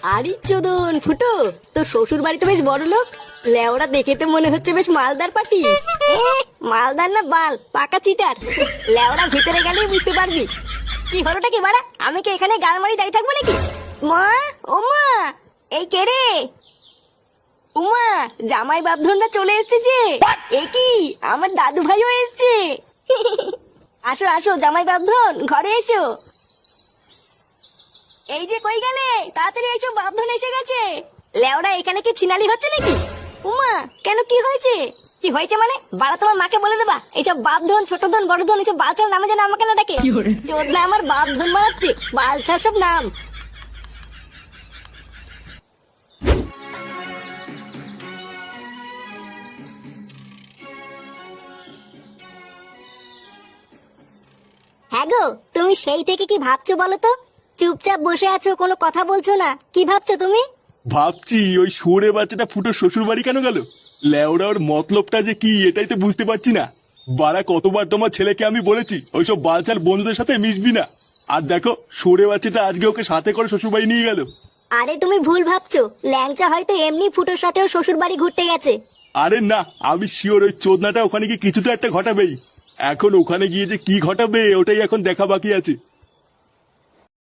আরে চোদন ফুটো, তো শ্বশুর বাড়িতে বেশ বড় লোক। লেওরা দেখে তো মনে হচ্ছে বেশ মালদার পাটি। মালদার না বাল, পাকা চিটার। লেওরা ভিতরে গেলেই বুঝতে পারবি। কি হলোটা কি বাড়া? আমি কি এখানে গান মারি দাঁড়িয়ে থাকবো নাকি? মা, ও মা, এই কে রে? উমা, জামাই বাপধনরা চলে এসেছে যে। এ কি, আমার দাদু ভাইও এসেছে। আসো আসো জামাই বাপধন, ঘরে এসো। এই যে কই গেলে, তাড়াতাড়ি এসো, বাপধন এসে গেছে। লেওরা এখানে কি ছিনালি হচ্ছে নাকি? উমা, কেন কি হয়েছে? কি হয়েছে মানে? বাড়া তোমার মাকে বলে দেবা এইসব বাপধন ছোট ধন বড় ধন এইসব বালছাল নামে যেন আমাকে না ডাকে। চোদনা আমার বাপধন বানাচ্ছে, বালছাল সব নাম। হ্যাঁ গো, তুমি সেই থেকে কি ভাবছো বলো তো? চুপচাপ বসে আছো, কোনো কথা বলছো না, কি ভাবছো তুমি? ভাবছি ওই শুয়োরে বাচ্চাটা ফুটো শ্বশুর বাড়ি কেন গেল। লেওড়া ওর মতলবটা যে কি এটাই তো বুঝতে পারছি না। বাড়া কতবার তোমার ছেলেকে আমি বলেছি ওইসব বালচাল বন্ধুদের সাথে মিশবি না। আর দেখো শুয়োরে বাচ্চাটা আজকে ওকে সাথে করে শ্বশুর বাড়ি নিয়ে গেল। আরে তুমি ভুল ভাবছো, ল্যাংচা হয়তো এমনি ফুটোর সাথেও শ্বশুর বাড়ি ঘুরতে গেছে। আরে না, আমি শিওর ওই চোদনাটা ওখানে গিয়ে কিছু তো একটা ঘটাবেই। এখন ওখানে গিয়ে যে কি ঘটাবে ওটাই এখন দেখা বাকি আছে।